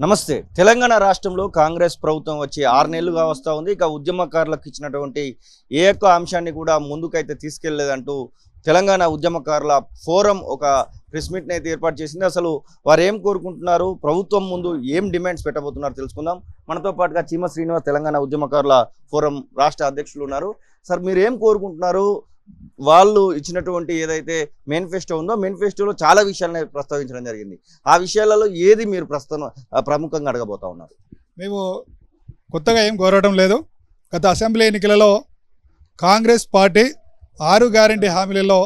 నమస్తే. తెలంగాణ రాష్ట్రంలో కాంగ్రెస్ ప్రభుత్వం వచ్చి 6 నెలలుగా వస్తూ ఉంది. ఇక ఉద్యమకారులకు ఇచ్చినటువంటి ఏ ఒక్క అంశాన్ని కూడా ముందుకైతే తీసుకెళ్లేదంటూ తెలంగాణ ఉద్యమకారుల ఫోరం ఒక ప్రెస్ మీట్ని అయితే ఏర్పాటు చేసింది. అసలు వారు ఏం కోరుకుంటున్నారు, ప్రభుత్వం ముందు ఏం డిమాండ్స్ పెట్టబోతున్నారు తెలుసుకుందాం. మనతో పాటుగా చీమ శ్రీనివాస్ తెలంగాణ ఉద్యమకారుల ఫోరం రాష్ట్ర అధ్యక్షులు ఉన్నారు. సార్, మీరు ఏం కోరుకుంటున్నారు? వాళ్ళు ఇచ్చినటువంటి ఏదైతే మేనిఫెస్టో ఉందో మేనిఫెస్టోలో చాలా విషయాలను ప్రస్తావించడం జరిగింది. ఆ విషయాలలో ఏది మీరు ప్రస్తుతం ప్రముఖంగా అడగబోతా ఉన్నారు? మేము కొత్తగా ఏం కోరడం లేదు. గత అసెంబ్లీ ఎన్నికలలో కాంగ్రెస్ పార్టీ 6 గ్యారంటీ హామీలలో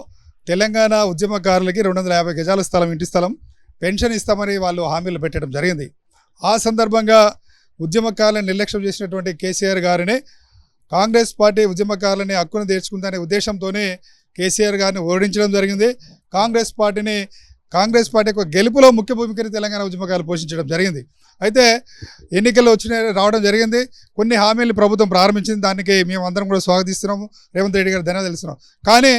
తెలంగాణ ఉద్యమకారులకి 250 గజాల స్థలం, ఇంటి స్థలం, పెన్షన్ ఇస్తామని వాళ్ళు హామీలు పెట్టడం జరిగింది. ఆ సందర్భంగా ఉద్యమకారులను నిర్లక్ష్యం చేసినటువంటి కేసీఆర్ గారిని కాంగ్రెస్ పార్టీ ఉద్యమకారులని హక్కును తీర్చుకుందనే ఉద్దేశంతోనే కేసీఆర్ గారిని ఓడించడం జరిగింది. కాంగ్రెస్ పార్టీ యొక్క గెలుపులో ముఖ్య భూమికని తెలంగాణ ఉద్యమకారులు పోషించడం జరిగింది. అయితే ఎన్నికల్లో రావడం జరిగింది. కొన్ని హామీలు ప్రభుత్వం ప్రారంభించింది. దానికి మేము అందరం కూడా స్వాగతిస్తున్నాము. రేవంత్ రెడ్డి గారు ధన్యవాదాలు తెలుస్తున్నాం. కానీ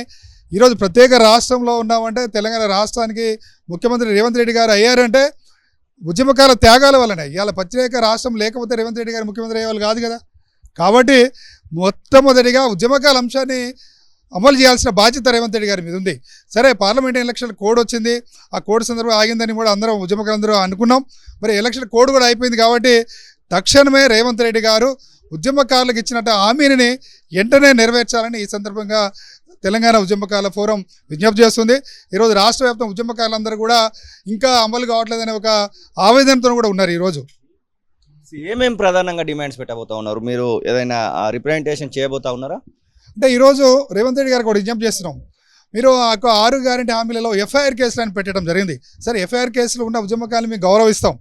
ఈరోజు ప్రత్యేక రాష్ట్రంలో ఉన్నామంటే తెలంగాణ రాష్ట్రానికి ముఖ్యమంత్రి రేవంత్ రెడ్డి గారు అయ్యారంటే ఉద్యమకారుల త్యాగాల వల్లనే. ఇవాళ ప్రత్యేక రాష్ట్రం లేకపోతే రేవంత్ రెడ్డి గారు ముఖ్యమంత్రి అయ్యేవాళ్ళు కాదు కదా. కాబట్టి మొట్టమొదటిగా ఉద్యమకాల అంశాన్ని అమలు చేయాల్సిన బాధ్యత రేవంత్ రెడ్డి గారి మీద ఉంది. సరే, పార్లమెంట్ ఎలక్షన్ కోడ్ వచ్చింది. ఆ కోడ్ సందర్భంగా ఆగిందని కూడా అందరం ఉద్యమకాలందరూ అనుకున్నాం. మరి ఎలక్షన్ కోడ్ కూడా అయిపోయింది కాబట్టి తక్షణమే రేవంత్ రెడ్డి గారు ఉద్యమకారులకు ఇచ్చినట్టు హామీని వెంటనే నెరవేర్చాలని ఈ సందర్భంగా తెలంగాణ ఉద్యమకారుల ఫోరం విజ్ఞప్తి చేస్తుంది. ఈరోజు రాష్ట్ర వ్యాప్తంగా ఉద్యమకారులందరూ కూడా ఇంకా అమలు కావట్లేదనే ఒక ఆవేదనతో కూడా ఉన్నారు. ఈరోజు ఏమేం ప్రధానంగా డిమాండ్స్ పెట్టబోతా ఉన్నారు? మీరు ఏదైనా రిప్రజెంటేషన్ చేయబోతా ఉన్నారా? అంటే ఈరోజు రేవంత్ రెడ్డి గారు కూడా విజ్ఞప్తి చేస్తున్నాం. మీరు 6 గ్యారంటీ హామీలలో ఎఫ్ఐఆర్ కేసులను పెట్టడం జరిగింది. సరే, ఎఫ్ఐఆర్ కేసులు ఉన్న ఉద్యమకాలను మేము గౌరవిస్తాం.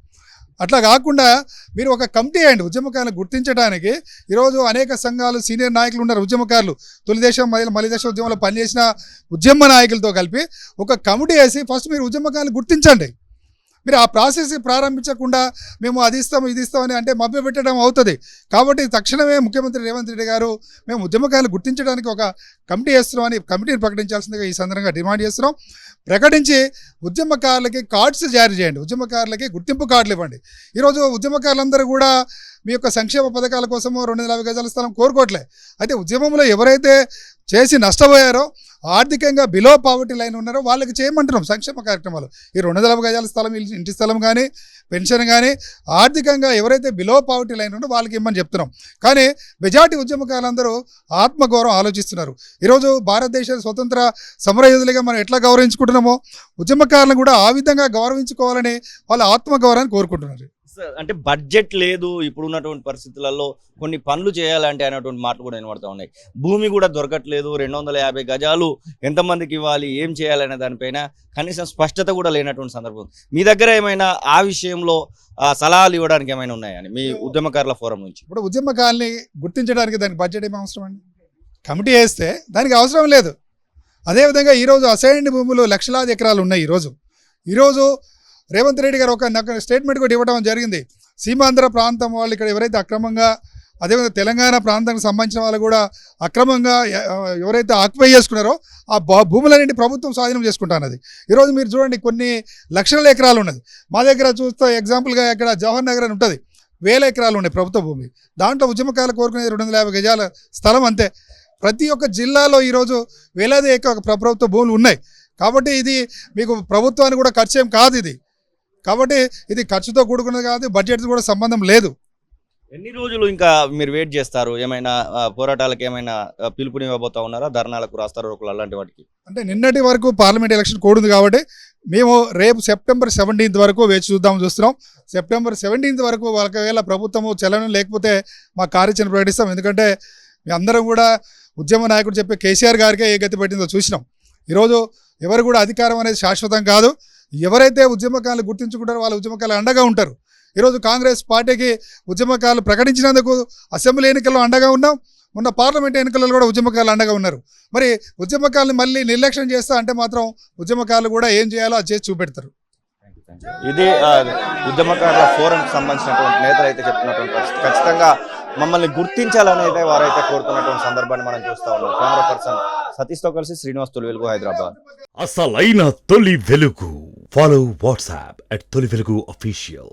అట్లా కాకుండా మీరు ఒక కమిటీ అయ్యండి ఉద్యమకాలను గుర్తించడానికి. ఈరోజు అనేక సంఘాలు, సీనియర్ నాయకులు ఉన్నారు ఉద్యమకారులు. తొలిదేశం మలిదేశ ఉద్యమంలో పనిచేసిన ఉద్యమ నాయకులతో కలిపి ఒక కమిటీ వేసి ఫస్ట్ మీరు ఉద్యమకాలను గుర్తించండి. మీరు ఆ ప్రాసెస్ ప్రారంభించకుండా మేము అది ఇస్తాం ఇది ఇస్తామని అంటే మభ్య పెట్టడం అవుతుంది. కాబట్టి తక్షణమే ముఖ్యమంత్రి రేవంత్ రెడ్డి గారు మేము ఉద్యమకాలను గుర్తించడానికి ఒక కమిటీ వేస్తున్నామని కమిటీని ప్రకటించాల్సిందిగా ఈ సందర్భంగా డిమాండ్ చేస్తున్నాం. ప్రకటించి ఉద్యమకారులకి కార్డ్స్ జారీ చేయండి, ఉద్యమకారులకి గుర్తింపు కార్డులు ఇవ్వండి. ఈరోజు ఉద్యమకారులందరూ కూడా మీ యొక్క సంక్షేమ పథకాల కోసమో 250 గజాల స్థలం కోరుకోవట్లే. అయితే ఉద్యమంలో ఎవరైతే చేసి నష్టపోయారో, ఆర్థికంగా బిలో పావర్టీ లైన్ ఉన్నారో వాళ్ళకి చేయమంటున్నాం సంక్షేమ కార్యక్రమాలు. ఈ 250 గజాల స్థలం, ఇంటి స్థలం కానీ, పెన్షన్ కానీ ఆర్థికంగా ఎవరైతే బిలో పావర్టీ లైన్ ఉన్నారో వాళ్ళకి ఇమ్మని చెప్తున్నాం. కానీ మెజార్టీ ఉద్యమకారులందరూ ఆత్మగౌరవం ఆలోచిస్తున్నారు. ఈరోజు భారతదేశ స్వతంత్ర సమరయోధులుగా మనం ఎట్లా గౌరవించుకుంటున్నామో ఉద్యమకారులను కూడా ఆ విధంగా గౌరవించుకోవాలని వాళ్ళ ఆత్మగౌరవాన్ని కోరుకుంటున్నారు. అంటే బడ్జెట్ లేదు ఇప్పుడు ఉన్నటువంటి పరిస్థితులలో, కొన్ని పనులు చేయాలంటే అనేటువంటి మాటలు కూడా వినబడుతూ ఉన్నాయి. భూమి కూడా దొరకట్లేదు. 250 గజాలు ఎంతమందికి ఇవ్వాలి, ఏం చేయాలనే దానిపైన కనీసం స్పష్టత కూడా లేనటువంటి సందర్భం. మీ దగ్గర ఏమైనా ఆ విషయంలో సలహాలు ఇవ్వడానికి ఏమైనా ఉన్నాయని మీ ఉద్యమకారుల ఫోరం నుంచి? ఇప్పుడు ఉద్యమకారుల్ని గుర్తించడానికి దానికి బడ్జెట్ ఏమి అవసరం అండి? కమిటీ వేస్తే దానికి అవసరం లేదు. అదేవిధంగా ఈరోజు అసైన్డ్ భూములు లక్షలాది ఎకరాలు ఉన్నాయి. ఈరోజు రేవంత్ రెడ్డి గారు నాకు స్టేట్మెంట్ కూడా ఇవ్వడం జరిగింది. సీమాంధ్ర ప్రాంతం వాళ్ళు ఇక్కడ ఎవరైతే అక్రమంగా, అదేవిధంగా తెలంగాణ ప్రాంతానికి సంబంధించిన వాళ్ళు కూడా అక్రమంగా ఎవరైతే ఆక్యుపై చేసుకున్నారో ఆ భూములన్నింటి ప్రభుత్వం స్వాధీనం చేసుకుంటున్నది. ఈరోజు మీరు చూడండి, కొన్ని లక్షల ఎకరాలు ఉన్నది. మా దగ్గర చూస్తే ఎగ్జాంపుల్గా ఇక్కడ జవహర్ నగర్ అని ఉంటుంది, 1000 ఎకరాలు ఉన్నాయి ప్రభుత్వ భూమి. దాంట్లో ఉద్యమకాలు కోరుకునేది 250 గజాల స్థలం అంతే. ప్రతి ఒక్క జిల్లాలో ఈరోజు వేలాది ప్రభుత్వ భూములు ఉన్నాయి. కాబట్టి ఇది మీకు ప్రభుత్వానికి కూడా ఖర్చు ఏం కాదు. కాబట్టి ఇది ఖర్చుతో కూడుకున్నది కాదు, బడ్జెట్ కూడా సంబంధం లేదు. ఎన్ని రోజులు ఇంకా మీరు వెయిట్ చేస్తారు? ఏమైనా పోరాటాలకు ఏమైనా పిలుపునివ్వబోతా ఉన్నారా? ధర్నాలకు, రాస్తారోకులు అలాంటి వాటికి? అంటే నిన్నటి వరకు పార్లమెంట్ ఎలక్షన్ కోడ్ ఉంది కాబట్టి మేము రేపు సెప్టెంబర్ 17 వరకు వేచి చూస్తున్నాం. సెప్టెంబర్ 17 వరకు ఒకవేళ ప్రభుత్వము చలనం లేకపోతే మా కార్యాచరణ ప్రకటిస్తాం. ఎందుకంటే మీ అందరం కూడా ఉద్యమ నాయకుడు చెప్పే కేసీఆర్ గారికే ఏ గతి పెట్టిందో చూసినాం. ఈరోజు ఎవరు కూడా అధికారం అనేది శాశ్వతం కాదు. ఎవరైతే ఉద్యమకాలు గుర్తించుకుంటారో వాళ్ళ ఉద్యమకాలు అండగా ఉంటారు. ఈరోజు కాంగ్రెస్ పార్టీకి ఉద్యమకాలు ప్రకటించినందుకు అసెంబ్లీ ఎన్నికల్లో అండగా ఉన్నాం. మొన్న పార్లమెంట్ ఎన్నికల్లో కూడా ఉద్యమకాలు అండగా ఉన్నారు. మరి ఉద్యమకాలను మళ్ళీ నిర్లక్ష్యం చేస్తా అంటే మాత్రం ఉద్యమకాలు కూడా ఏం చేయాలో అది చేసి చూపెడతారు. ఇది ఉద్యమకారుల ఫోరంకి సంబంధించినటువంటి నేతలు అయితే చెప్తున్నటువంటి పరిస్థితి. ఖచ్చితంగా మమ్మల్ని గుర్తించాలని అయితే వారైతే కోరుతున్నటువంటి సందర్భాన్ని మనం చూస్తా ఉన్నాం. కెమెరా పర్సన్ సతీష్తో కలిసి శ్రీనివాస్, తొలి వెలుగు, హైదరాబాద్. అసలైన తొలి వెలుగు. ఫాలో వాట్సాప్ @తొలి వెలుగు official.